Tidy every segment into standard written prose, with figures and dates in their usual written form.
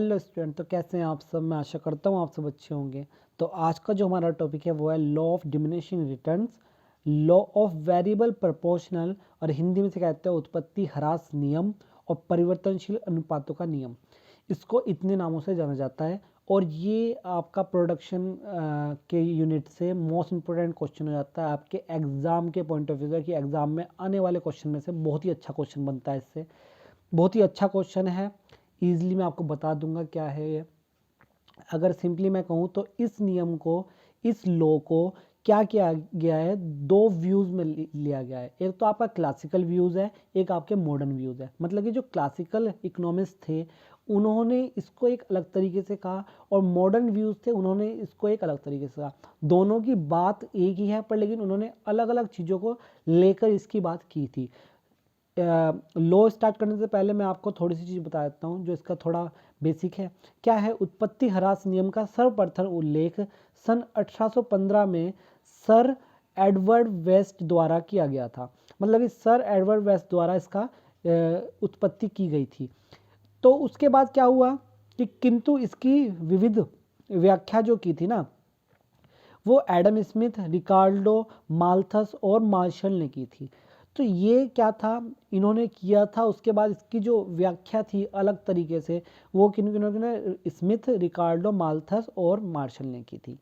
Hello student, तो कैसे हैं आप सब। मैं आशा करता हूँ आप सब अच्छे होंगे। तो आज का जो हमारा टॉपिक है वो है law of diminishing returns, law of variable proportional, और हिंदी में से कहते हैं उत्पत्ति ह्रास नियम और परिवर्तनशील अनुपातों का नियम। इसको इतने नामों से जाना जाता है और ये आपका प्रोडक्शन के यूनिट से मोस्ट इंपोर्टेंट क्वेश्चन हो जाता है आपके एग्जाम के पॉइंट ऑफ व्यू से, कि एग्जाम में आने वाले क्वेश्चन में से बहुत ही अच्छा क्वेश्चन बनता है। इससे बहुत ही अच्छा क्वेश्चन है, ईजिली मैं आपको बता दूंगा क्या है ये। अगर सिंपली मैं कहूँ तो इस नियम को, इस लॉ को क्या किया गया है, दो व्यूज़ में लिया गया है। एक तो आपका क्लासिकल व्यूज़ है, एक आपके मॉडर्न व्यूज़ है। मतलब कि जो क्लासिकल इकोनॉमिस्ट थे उन्होंने इसको एक अलग तरीके से कहा और मॉडर्न व्यूज़ थे उन्होंने इसको एक अलग तरीके से कहा। दोनों की बात एक ही है, पर लेकिन उन्होंने अलग अलग चीज़ों को लेकर इसकी बात की थी। लॉ स्टार्ट करने से पहले मैं आपको थोड़ी सी चीज़ बता देता हूँ जो इसका थोड़ा बेसिक है। क्या है, उत्पत्ति ह्रास नियम का सर्वप्रथम उल्लेख सन 1815 में सर एडवर्ड वेस्ट द्वारा किया गया था। मतलब इस सर एडवर्ड वेस्ट द्वारा इसका उत्पत्ति की गई थी। तो उसके बाद क्या हुआ कि किंतु इसकी विविध व्याख्या जो की थी ना, वो एडम स्मिथ, रिकार्डो, माल्थस और मार्शल ने की थी। तो ये क्या था, इन्होंने किया था। उसके बाद इसकी जो व्याख्या थी अलग तरीके से, वो किन्होंने स्मिथ, रिकार्डो, माल्थस और मार्शल ने की थी।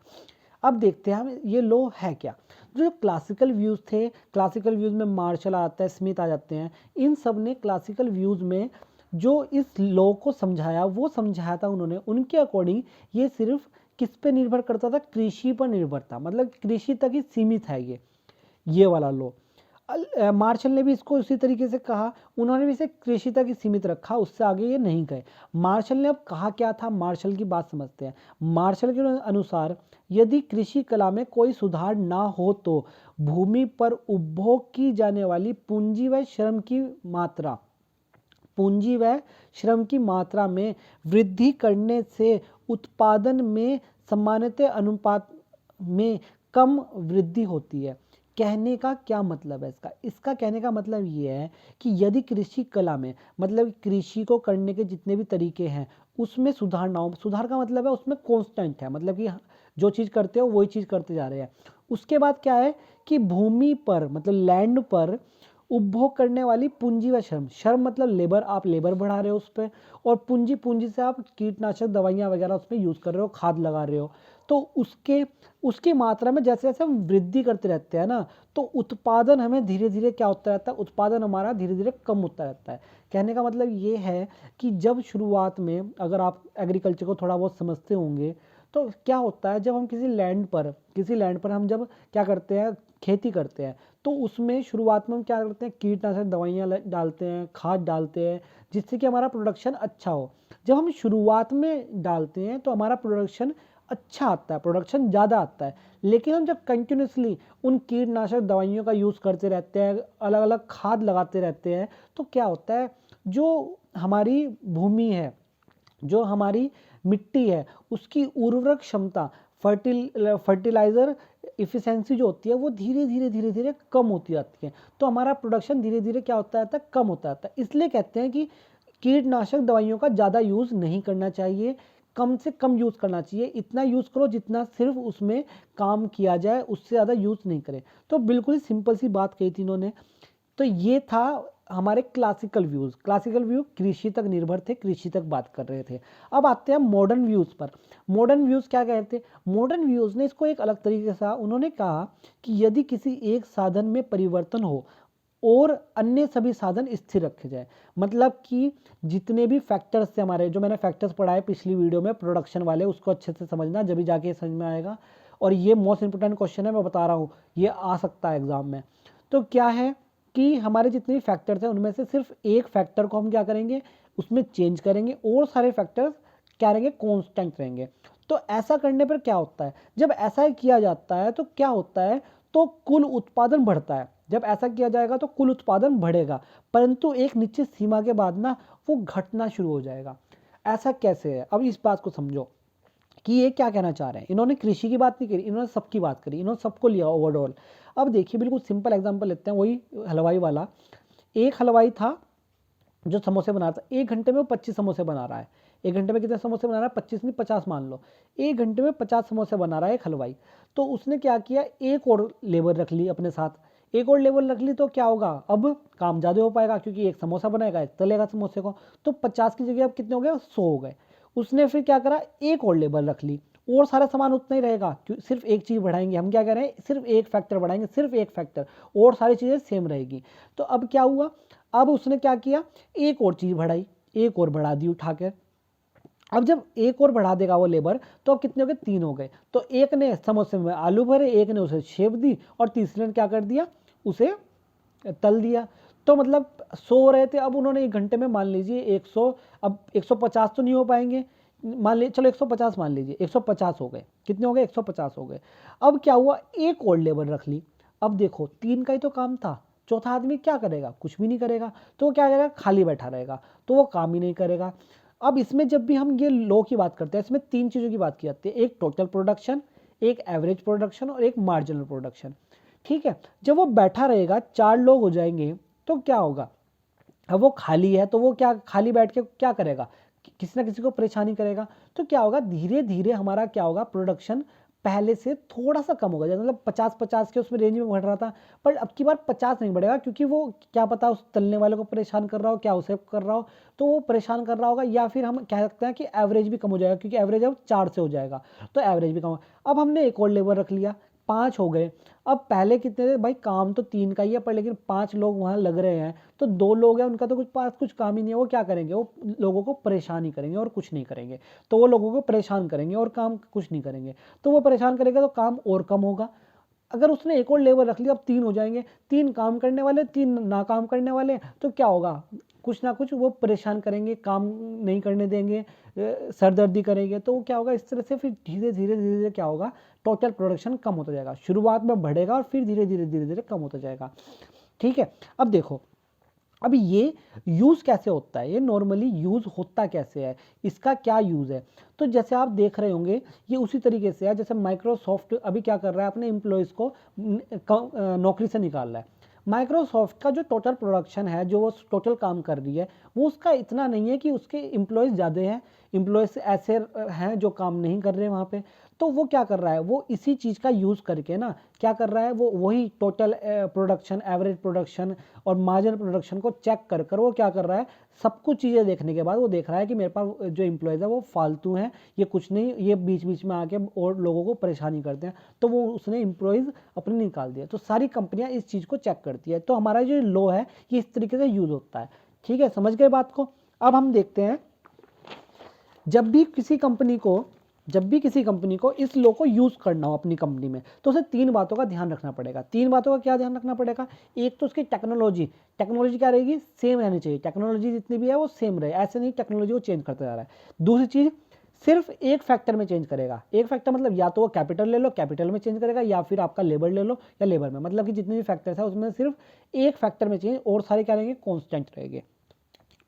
अब देखते हैं हम ये लॉ है क्या। जो क्लासिकल व्यूज़ थे, क्लासिकल व्यूज़ में मार्शल आता है, स्मिथ आ जाते हैं। इन सब ने क्लासिकल व्यूज़ में जो इस लॉ को समझाया वो समझाया था उन्होंने। उनके अकॉर्डिंग ये सिर्फ किस पे निर्भर करता था, कृषि पर निर्भर था। मतलब कृषि तक ही सीमित है ये वाला लॉ। मार्शल ने भी इसको उसी तरीके से कहा, उन्होंने भी इसे कृषि तक ही सीमित रखा, उससे आगे ये नहीं गए। मार्शल ने अब कहा क्या था, मार्शल की बात समझते हैं। मार्शल के अनुसार यदि कृषि कला में कोई सुधार ना हो तो भूमि पर उपभोग की जाने वाली पूंजी व श्रम की मात्रा में वृद्धि करने से उत्पादन में सामान्यतः अनुपात में कम वृद्धि होती है। कहने का क्या मतलब है इसका कहने का मतलब ये है कि यदि कृषि कला में, मतलब कृषि को करने के जितने भी तरीके हैं उसमें सुधार ना हो, सुधार का मतलब है उसमें कांस्टेंट है, मतलब कि जो चीज़ करते हो वही चीज़ करते जा रहे हैं। उसके बाद क्या है कि भूमि पर, मतलब लैंड पर उपभोग करने वाली पूंजी व श्रम मतलब लेबर, आप लेबर बढ़ा रहे हो उस पर, और पूंजी से आप कीटनाशक दवाइयाँ वगैरह उसमें यूज़ कर रहे हो, खाद लगा रहे हो। तो उसकी मात्रा में जैसे जैसे हम वृद्धि करते रहते हैं ना, तो उत्पादन हमें धीरे धीरे क्या होता रहता है, उत्पादन हमारा धीरे धीरे कम होता रहता है। कहने का मतलब ये है कि जब शुरुआत में, अगर आप एग्रीकल्चर को थोड़ा बहुत समझते होंगे, तो क्या होता है जब हम किसी लैंड पर हम जब क्या करते हैं, खेती करते हैं, तो उसमें शुरुआत में हम क्या करते हैं, कीटनाशक दवाइयाँ डालते हैं, खाद डालते हैं, जिससे कि हमारा प्रोडक्शन अच्छा हो। जब हम शुरुआत में डालते हैं तो हमारा प्रोडक्शन अच्छा आता है, प्रोडक्शन ज़्यादा आता है। लेकिन हम जब कंटिन्यूसली उन कीटनाशक दवाइयों का यूज़ करते रहते हैं, अलग अलग खाद लगाते रहते हैं, तो क्या होता है, जो हमारी भूमि है, जो हमारी मिट्टी है, उसकी उर्वरक क्षमता, फर्टिलाइज़र इफ़िशेंसी जो होती है वो धीरे धीरे कम होती जाती है। तो हमारा प्रोडक्शन धीरे धीरे क्या होता रहता है, कम होता रहता है। इसलिए कहते हैं कि कीटनाशक दवाइयों का ज़्यादा यूज़ नहीं करना चाहिए, कम से कम यूज़ करना चाहिए। इतना यूज़ करो जितना सिर्फ उसमें काम किया जाए, उससे ज़्यादा यूज़ नहीं करें। तो बिल्कुल ही सिंपल सी बात कही थी इन्होंने। तो ये था हमारे क्लासिकल व्यूज़। क्लासिकल व्यू कृषि तक निर्भर थे, कृषि तक बात कर रहे थे। अब आते हैं मॉडर्न व्यूज़ पर। मॉडर्न व्यूज़ क्या कहते हैं, मॉडर्न व्यूज़ ने इसको एक अलग तरीके से, उन्होंने कहा कि यदि किसी एक साधन में परिवर्तन हो और अन्य सभी साधन स्थिर रखे जाए। मतलब कि जितने भी फैक्टर्स थे हमारे, जो मैंने फैक्टर्स पढ़ाए पिछली वीडियो में प्रोडक्शन वाले, उसको अच्छे से समझना, जब भी जाके समझ में आएगा। और ये मोस्ट इंपोर्टेंट क्वेश्चन है, मैं बता रहा हूँ, ये आ सकता है एग्जाम में। तो क्या है कि हमारे जितने भी फैक्टर्स हैं उनमें से सिर्फ एक फैक्टर को हम क्या करेंगे, उसमें चेंज करेंगे, और सारे फैक्टर्स क्या रहेंगे, कांस्टेंट रहेंगे। तो ऐसा करने पर क्या होता है, जब ऐसा किया जाता है तो क्या होता है, तो कुल उत्पादन बढ़ता है। जब ऐसा किया जाएगा तो कुल उत्पादन बढ़ेगा, परंतु एक निश्चित सीमा के बाद ना वो घटना शुरू हो जाएगा। ऐसा कैसे है, अब इस बात को समझो कि ये क्या कहना चाह रहे हैं। इन्होंने कृषि की बात नहीं करी, इन्होंने सबकी बात करी, इन्होंने सबको लिया ओवरऑल। अब देखिए बिल्कुल सिंपल एग्जांपल लेते हैं, वही हलवाई वाला। एक हलवाई था जो समोसे बना रहा था, 1 घंटे में वो 25 समोसे बना रहा है। एक घंटे में कितने समोसे बना रहा है, 25 नहीं 50 मान लो, एक घंटे में 50 समोसे बना रहा है एक हलवाई। तो उसने क्या किया, एक और लेबर रख ली अपने साथ, एक और लेबर रख ली, तो क्या होगा, अब काम ज़्यादा हो पाएगा, क्योंकि एक समोसा बनाएगा, एक तलेगा समोसे को। तो 50 की जगह अब कितने हो गए, 100 हो गए। उसने फिर क्या करा, एक और लेबर रख ली, और सारा सामान उतना ही रहेगा, सिर्फ एक चीज़ बढ़ाएंगे हम, क्या कह रहे हैं, सिर्फ एक फैक्टर बढ़ाएंगे, सिर्फ एक फैक्टर, और सारी चीज़ें सेम रहेगी। तो अब क्या हुआ, अब उसने क्या किया, एक और चीज़ बढ़ाई, एक और बढ़ा दी उठाकर। अब जब एक और बढ़ा देगा वो लेबर, तो अब कितने हो गए, 3 हो गए। तो एक ने समोसे में आलू भरे, एक ने उसे शेप दी, और तीसरे ने क्या कर दिया, उसे तल दिया। तो मतलब 100 रहे थे, अब उन्होंने एक घंटे में मान लीजिए 100, अब 150 तो नहीं हो पाएंगे, मान लीजिए चलो 150 मान लीजिए, 150 हो गए, कितने हो गए, 150 हो गए। अब क्या हुआ, एक और लेबर रख ली। अब देखो 3 का ही तो काम था, चौथा आदमी क्या करेगा, कुछ भी नहीं करेगा, तो वो क्या करेगा, खाली बैठा रहेगा, तो वो काम ही नहीं करेगा। अब इसमें जब भी हम ये लो की बात करते हैं, इसमें 3 चीज़ों की बात की जाती है, एक टोटल प्रोडक्शन, एक एवरेज प्रोडक्शन, और एक मार्जिनल प्रोडक्शन। ठीक है, जब वो बैठा रहेगा, 4 लोग हो जाएंगे, तो क्या होगा, अब वो खाली है, तो वो क्या खाली बैठ के क्या करेगा, किसी ना किसी को परेशानी करेगा। तो क्या होगा, धीरे धीरे हमारा क्या होगा, प्रोडक्शन पहले से थोड़ा सा कम होगा, मतलब 50-50 के उसमें रेंज में बढ़ रहा था, पर अब की बार 50 नहीं बढ़ेगा, क्योंकि वो क्या पता उस तलने वाले को परेशान कर रहा हो, क्या उसे कर रहा हो, तो वो परेशान कर रहा होगा। या फिर हम कह सकते हैं कि एवरेज भी कम हो जाएगा, क्योंकि एवरेज अब 4 से हो जाएगा, तो एवरेज भी कम हो। अब हमने एक और लेबर रख लिया, 5 हो गए। अब पहले कितने थे भाई, काम तो 3 का ही है, पर लेकिन 5 लोग वहाँ लग रहे हैं, तो 2 लोग हैं, उनका तो कुछ पास कुछ काम ही नहीं है, वो क्या करेंगे, वो लोगों को परेशान ही करेंगे और कुछ नहीं करेंगे। तो वो लोगों को परेशान करेंगे और काम कुछ नहीं करेंगे, तो वो परेशान करेगा तो काम और कम होगा। अगर उसने एक और लेबर रख लिया, अब 3 हो जाएंगे, 3 काम करने वाले, 3 ना काम करने वाले, तो क्या होगा, कुछ ना कुछ वो परेशान करेंगे, काम नहीं करने देंगे, सरदर्दी करेंगे, तो वो क्या होगा, इस तरह से फिर धीरे धीरे धीरे धीरे क्या होगा, टोटल प्रोडक्शन कम होता जाएगा, शुरुआत में बढ़ेगा और फिर धीरे धीरे धीरे धीरे कम होता जाएगा। ठीक है, अब देखो, अब ये यूज़ कैसे होता है, ये नॉर्मली यूज़ होता कैसे है, इसका क्या यूज़ है। तो जैसे आप देख रहे होंगे, ये उसी तरीके से है, जैसे माइक्रोसॉफ्ट अभी क्या कर रहा है, अपने एम्प्लॉयज़ को नौकरी से निकाल रहा है। माइक्रोसॉफ्ट का जो टोटल प्रोडक्शन है, जो वो टोटल काम कर रही है, वो उसका इतना नहीं है कि उसके एम्प्लॉयज़ ज़्यादा हैं, एम्प्लॉयज़ ऐसे हैं जो काम नहीं कर रहे हैं वहाँ पे। तो वो क्या कर रहा है, वो इसी चीज़ का यूज़ करके ना क्या कर रहा है, वो वही टोटल प्रोडक्शन, एवरेज प्रोडक्शन और मार्जिनल प्रोडक्शन को चेक कर कर वो क्या कर रहा है, सब कुछ चीज़ें देखने के बाद वो देख रहा है कि मेरे पास जो एम्प्लॉयज़ है वो फालतू हैं, ये कुछ नहीं, ये बीच बीच में आके और लोगों को परेशानी करते हैं, तो वो उसने एम्प्लॉयज़ अपने निकाल दिया। तो सारी कंपनियां इस चीज़ को चेक करती है। तो हमारा जो लॉ है ये इस तरीके से यूज़ होता है। ठीक है, समझ गए बात को। अब हम देखते हैं, जब भी किसी कंपनी को इस लॉ को यूज़ करना हो अपनी कंपनी में, तो उसे 3 बातों का ध्यान रखना पड़ेगा। 3 बातों का क्या ध्यान रखना पड़ेगा, एक तो उसकी टेक्नोलॉजी क्या रहेगी, सेम रहनी चाहिए, टेक्नोलॉजी जितनी भी है वो सेम रहे, ऐसे नहीं टेक्नोलॉजी वो चेंज करता जा रहा है। दूसरी चीज़, सिर्फ एक फैक्टर में चेंज करेगा, एक फैक्टर मतलब या तो वो कैपिटल ले लो, कैपिटल में चेंज करेगा, या फिर आपका लेबर ले लो या लेबर में, मतलब कि जितने भी फैक्टर्स है उसमें सिर्फ एक फैक्टर में चेंज, और सारे क्या रहेंगे, कॉन्स्टेंट रहेंगे।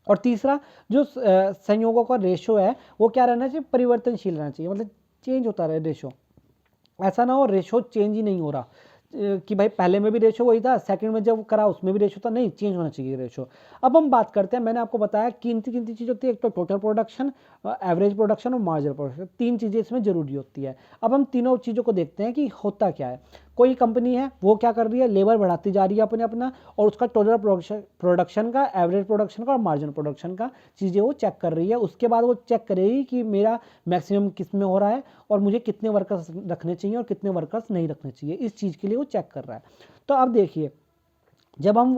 और तीसरा, जो संयोगों का रेशो है वो क्या रहना चाहिए, परिवर्तनशील रहना चाहिए, मतलब चेंज होता रहे रेशो, ऐसा ना हो रेशो चेंज ही नहीं हो रहा, कि भाई पहले में भी रेशो वही था, सेकंड में जब करा उसमें भी रेशो था, नहीं, चेंज होना चाहिए रेशो। अब हम बात करते हैं, मैंने आपको बताया किन चीज़ होती है, एक तो टोटल प्रोडक्शन, एवरेज प्रोडक्शन और मार्जिनल प्रोडक्शन, 3 चीज़ें इसमें जरूरी होती है। अब हम तीनों चीज़ों को देखते हैं कि होता क्या है। कोई कंपनी है वो क्या कर रही है, लेबर बढ़ाती जा रही है अपने अपना, और उसका टोटल प्रोडक्शन का, एवरेज प्रोडक्शन का और मार्जिनल प्रोडक्शन का चीज़ें वो चेक कर रही है। उसके बाद वो चेक करेगी कि मेरा मैक्सिमम किस में हो रहा है, और मुझे कितने वर्कर्स रखने चाहिए और कितने वर्कर्स नहीं रखने चाहिए, इस चीज़ के लिए वो चेक कर रहा है। तो अब देखिए, जब हम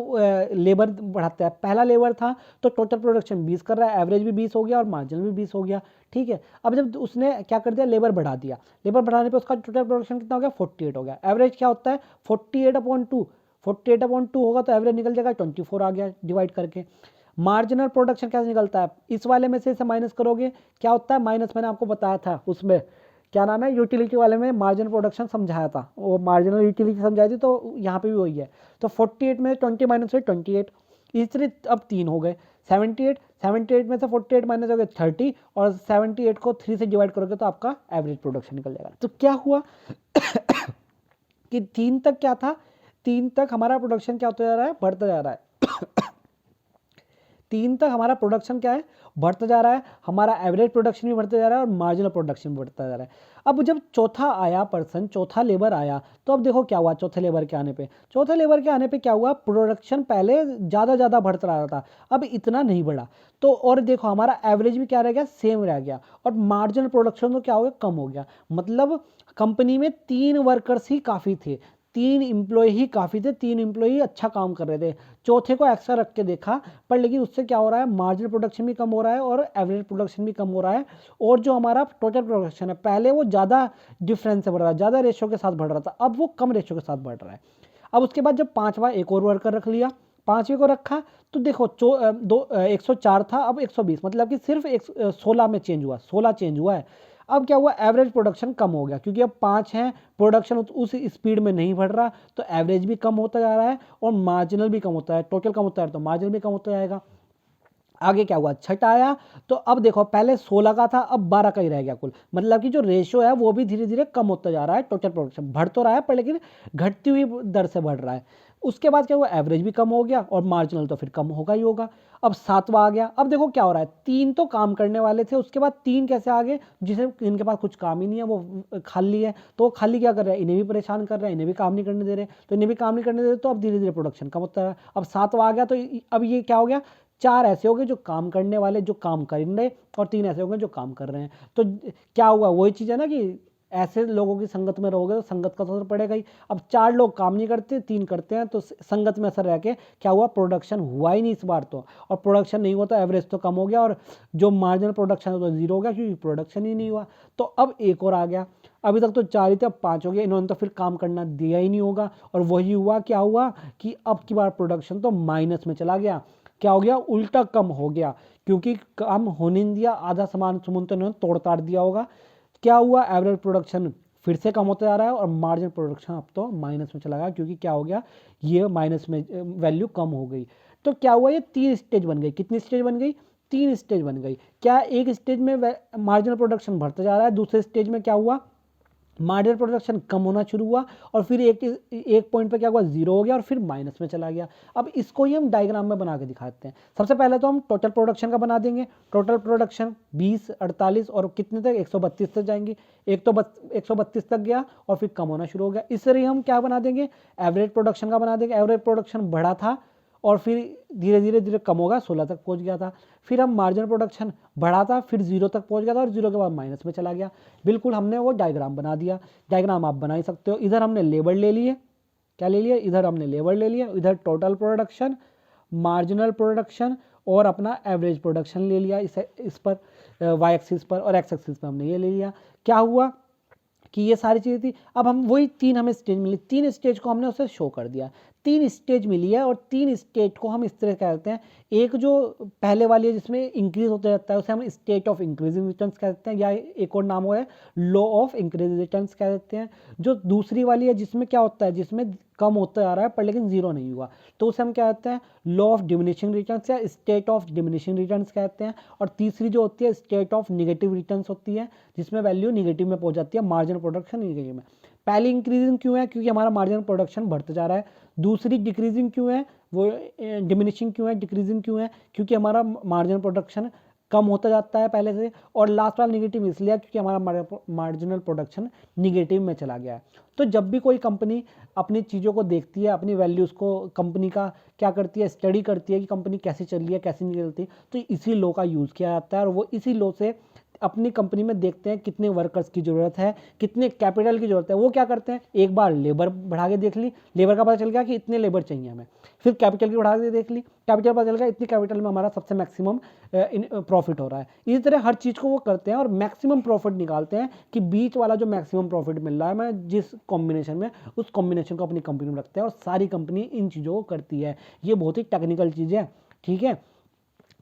लेबर बढ़ाते हैं, पहला लेबर था तो टोटल प्रोडक्शन 20 कर रहा है, एवरेज भी 20 हो गया और मार्जिनल भी 20 हो गया। ठीक है, अब जब उसने क्या कर दिया, लेबर बढ़ा दिया, लेबर बढ़ाने पे उसका टोटल प्रोडक्शन कितना हो गया, 48 हो गया। एवरेज क्या होता है, 48/2, 48/2 होगा तो एवरेज निकल जाएगा 24 आ गया डिवाइड करके। मार्जिनल प्रोडक्शन कैसे निकलता है, इस वाले में से इसे माइनस करोगे, क्या होता है माइनस, मैंने आपको बताया था उसमें, क्या नाम है, यूटिलिटी वाले में मार्जिनल प्रोडक्शन समझाया था, वो मार्जिनल यूटिलिटी समझाई थी, तो यहाँ पे भी वही है। तो 48 में 20 माइनस हुए 28, इस तरह अब 3 हो गए, 78 में से 48 माइनस हो गए 30, और 78 को 3 से डिवाइड करोगे तो आपका एवरेज प्रोडक्शन निकल जाएगा। तो क्या हुआ कि 3 तक क्या था, 3 तक हमारा प्रोडक्शन क्या होता जा रहा है, बढ़ता जा रहा है। 3 तक हमारा प्रोडक्शन क्या है, बढ़ता जा रहा है, हमारा एवरेज प्रोडक्शन भी बढ़ता जा रहा है और मार्जिनल प्रोडक्शन भी बढ़ता जा रहा है। अब जब चौथा आया पर्सन, चौथा लेबर आया, तो अब देखो क्या हुआ चौथे लेबर के आने पे, चौथे लेबर के आने पे क्या हुआ, प्रोडक्शन पहले ज़्यादा बढ़ता रहा था, अब इतना नहीं बढ़ा। तो और देखो हमारा एवरेज भी क्या रह गया, सेम रह गया, और मार्जिनल प्रोडक्शन तो क्या हो गया, कम हो गया। मतलब कंपनी में 3 वर्कर्स ही काफ़ी थे, 3 एम्प्लॉय ही काफ़ी थे, 3 एम्प्लॉय अच्छा काम कर रहे थे, चौथे को एक्स्ट्रा रख के देखा, पर लेकिन उससे क्या हो रहा है, मार्जिनल प्रोडक्शन भी कम हो रहा है और एवरेज प्रोडक्शन भी कम हो रहा है। और जो हमारा टोटल प्रोडक्शन है, पहले वो ज़्यादा डिफरेंस से बढ़ रहा है, ज़्यादा रेशियो के साथ बढ़ रहा था, अब वो कम रेशियो के साथ बढ़ रहा है। अब उसके बाद जब पाँचवा एक और वर्कर रख लिया, पाँचवें को रखा, तो देखो 104 था, अब 120, मतलब कि सिर्फ 16 में चेंज हुआ, 16 चेंज हुआ है। अब क्या हुआ, एवरेज प्रोडक्शन कम हो गया, क्योंकि अब 5 हैं, प्रोडक्शन उस स्पीड में नहीं बढ़ रहा, तो एवरेज भी कम होता जा रहा है और मार्जिनल भी कम होता है, टोटल कम होता है तो मार्जिनल भी कम होता जाएगा। आगे क्या हुआ, छठा आया, तो अब देखो पहले 16 का था, अब 12 का ही रह गया कुल, मतलब कि जो रेशियो है वो भी धीरे धीरे कम होता जा रहा है, टोटल प्रोडक्शन बढ़ तो रहा है पर लेकिन घटती हुई दर से बढ़ रहा है। उसके बाद क्या हुआ, एवरेज भी कम हो गया और मार्जिनल तो फिर कम होगा ही होगा। अब सातवां आ गया, अब देखो क्या हो रहा है, 3 तो काम करने वाले थे, उसके बाद 3 कैसे आ गए, जिसे इनके पास कुछ काम ही नहीं है, वो खाली है, तो वो खाली क्या कर रहे हैं, इन्हें भी परेशान कर रहे हैं, इन्हें भी काम नहीं करने दे रहे, तो इन्हें भी काम नहीं करने दे रहे, तो अब धीरे धीरे प्रोडक्शन कम होता है। अब 7वां आ गया, तो अब ये क्या हो गया, 4 ऐसे हो गए जो काम करने वाले, जो काम कर रहे, और 3 ऐसे हो गए जो काम कर रहे हैं। तो क्या हुआ, वही चीज़ है ना कि ऐसे लोगों की संगत में रहोगे तो संगत का असर पड़ेगा ही। अब 4 लोग काम नहीं करते, 3 करते हैं, तो संगत में असर रह के क्या हुआ, प्रोडक्शन हुआ ही नहीं इस बार तो, और प्रोडक्शन नहीं हुआ तो एवरेज तो कम हो गया, और जो मार्जिनल प्रोडक्शन है तो 0 हो गया, क्योंकि प्रोडक्शन ही नहीं हुआ। तो अब एक और आ गया, अभी तक तो 4 ही थे, अब 5 हो गया, इन्होंने तो फिर काम करना दिया ही नहीं होगा, और वही हुआ, क्या हुआ कि अब की बार प्रोडक्शन तो माइनस में चला गया, क्या हो गया, उल्टा कम हो गया, क्योंकि कम होने नहीं दिया, आधा सामान सुमन तो इन्होंने तोड़ ताड़ दिया होगा। क्या हुआ, एवरेज प्रोडक्शन फिर से कम होता जा रहा है और मार्जिन प्रोडक्शन अब तो माइनस में चला गया, क्योंकि क्या हो गया, ये माइनस में वैल्यू कम हो गई। तो क्या हुआ, ये 3 स्टेज बन गई, कितनी स्टेज बन गई, 3 स्टेज बन गई। क्या एक स्टेज में मार्जिनल प्रोडक्शन बढ़ता जा रहा है, दूसरे स्टेज में क्या हुआ, मार्जिनल प्रोडक्शन कम होना शुरू हुआ, और फिर एक पॉइंट पे क्या हुआ, 0 हो गया और फिर माइनस में चला गया। अब इसको ही हम डायग्राम में बना के दिखाते हैं। सबसे पहले तो हम टोटल प्रोडक्शन का बना देंगे, टोटल प्रोडक्शन 20, 48 और कितने तक, 132 तक जाएंगी, एक तो 132 तक गया और फिर कम होना शुरू हो गया। इस तरह हम क्या बना देंगे, एवरेज प्रोडक्शन का बना देंगे, एवरेज प्रोडक्शन बढ़ा था और फिर धीरे धीरे कम होगा, 16 तक पहुंच गया था। फिर हम मार्जिनल प्रोडक्शन बढ़ा था, फिर 0 तक पहुंच गया था और 0 के बाद माइनस में चला गया। बिल्कुल हमने वो डायग्राम बना दिया, डायग्राम आप बना ही सकते हो। इधर हमने लेबर ले लिए, क्या ले लिया, इधर हमने लेबर ले लिया, इधर टोटल प्रोडक्शन, मार्जिनल प्रोडक्शन और अपना एवरेज प्रोडक्शन ले लिया, इस पर वाई एक्सिस पर, और एक्स एक्सिस पर हमने ये ले लिया। क्या हुआ कि ये सारी चीज़ें थी। अब हम वही 3 हमें स्टेज मिली, 3 स्टेज को हमने उसे शो कर दिया, 3 स्टेज मिली है और 3 स्टेट को हम इस तरह कहते हैं। एक जो पहले वाली है जिसमें इंक्रीज होता जाता है, उसे हम स्टेट ऑफ इंक्रीजिंग रिटर्न्स कहते हैं, या एक और नाम है लॉ ऑफ इंक्रीजिंग रिटर्न्स कह देते हैं। जो दूसरी वाली है जिसमें क्या होता है, जिसमें कम होता जा रहा है पर लेकिन 0 नहीं हुआ, तो उसे हम क्या कहते हैं, लॉ ऑफ डिमिनिशिंग रिटर्न्स या स्टेट ऑफ डिमिनिशिंग रिटर्न्स कहते हैं। और तीसरी जो होती है स्टेट ऑफ निगेटिव रिटर्न्स होती है, जिसमें वैल्यू निगेटिव में पहुंच जाती है, मार्जिनल प्रोडक्शन निगेटिव में। पहली इंक्रीजिंग क्यों है, क्योंकि हमारा मार्जिनल प्रोडक्शन बढ़ता जा रहा है। दूसरी डिक्रीजिंग क्यों है, वो डिमिनिशिंग क्यों है, डिक्रीजिंग क्यों है, क्योंकि हमारा मार्जिनल प्रोडक्शन कम होता जाता है पहले से। और लास्ट वाला निगेटिव इसलिए क्योंकि हमारा मार्जिनल प्रोडक्शन निगेटिव में चला गया है। तो जब भी कोई कंपनी अपनी चीज़ों को देखती है, अपनी वैल्यूज़ को, कंपनी का क्या करती है, स्टडी करती है कि कंपनी कैसे चल रही है, कैसे नहीं चलती, तो इसी लॉ का यूज़ किया जाता है। और वो इसी लॉ से अपनी कंपनी में देखते हैं कितने वर्कर्स की ज़रूरत है, कितने कैपिटल की ज़रूरत है। वो क्या करते हैं, एक बार लेबर बढ़ा के देख ली, लेबर का पता चल गया कि इतने लेबर चाहिए हमें, फिर कैपिटल की बढ़ा के देख ली, कैपिटल पता चल गया इतनी कैपिटल में हमारा सबसे मैक्सिमम प्रॉफिट हो रहा है। इसी तरह हर चीज़ को वो करते हैं और मैक्सिमम प्रॉफिट निकालते हैं कि बीच वाला जो मैक्सिमम प्रॉफिट मिल रहा है, मैं जिस कॉम्बिनेशन में, उस कॉम्बिनेशन को अपनी कंपनी में रखते हैं। और सारी कंपनी इन चीज़ों को करती है। ये बहुत ही टेक्निकल चीज़ है, ठीक है।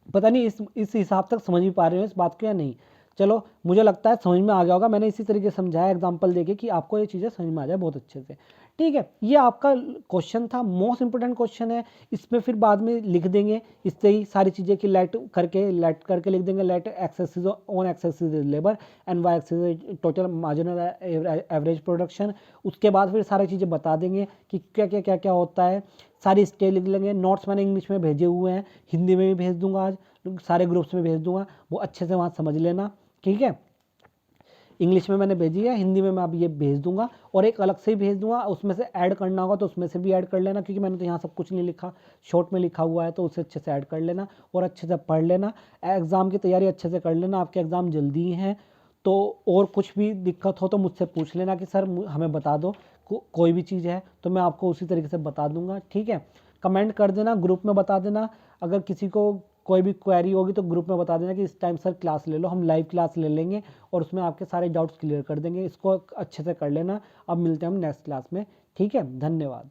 पता नहीं इस हिसाब तक समझ भी पा रहे हो इस बात को या नहीं। चलो, मुझे लगता है समझ में आ गया होगा, मैंने इसी तरीके से समझाया एग्जांपल देके कि आपको ये चीज़ें समझ में आ जाए बहुत अच्छे से, ठीक है। ये आपका क्वेश्चन था, मोस्ट इंपोर्टेंट क्वेश्चन है। इसमें फिर बाद में लिख देंगे इससे ही सारी चीज़ें कि लेट करके लिख देंगे, let axis on axis labour and Y axis total marginal average production. उसके बाद फिर सारी चीज़ें बता देंगे कि क्या क्या क्या क्या होता है, सारी स्टेज लिख लेंगे। नोट्स मैंने इंग्लिश में भेजे हुए हैं, हिंदी में भी भेज दूंगा, आज सारे ग्रुप्स में भेज दूंगा, वो अच्छे से वहाँ समझ लेना, ठीक है। इंग्लिश में मैंने भेजी है, हिंदी में मैं अब ये भेज दूंगा, और एक अलग से ही भेज दूंगा, उसमें से ऐड करना होगा तो उसमें से भी ऐड कर लेना, क्योंकि मैंने तो यहाँ सब कुछ नहीं लिखा, शॉर्ट में लिखा हुआ है, तो उसे अच्छे से ऐड कर लेना और अच्छे से पढ़ लेना। एग्ज़ाम की तैयारी अच्छे से कर लेना, आपके एग्ज़ाम जल्दी ही हैं। तो और कुछ भी दिक्कत हो तो मुझसे पूछ लेना कि सर हमें बता दो, कोई भी चीज़ है तो मैं आपको उसी तरीके से बता दूंगा, ठीक है। कमेंट कर देना, ग्रुप में बता देना, अगर किसी को कोई भी क्वेरी होगी तो ग्रुप में बता देना कि इस टाइम सर क्लास ले लो, हम लाइव क्लास ले लेंगे और उसमें आपके सारे डाउट्स क्लियर कर देंगे। इसको अच्छे से कर लेना। अब मिलते हैं हम नेक्स्ट क्लास में, ठीक है। धन्यवाद।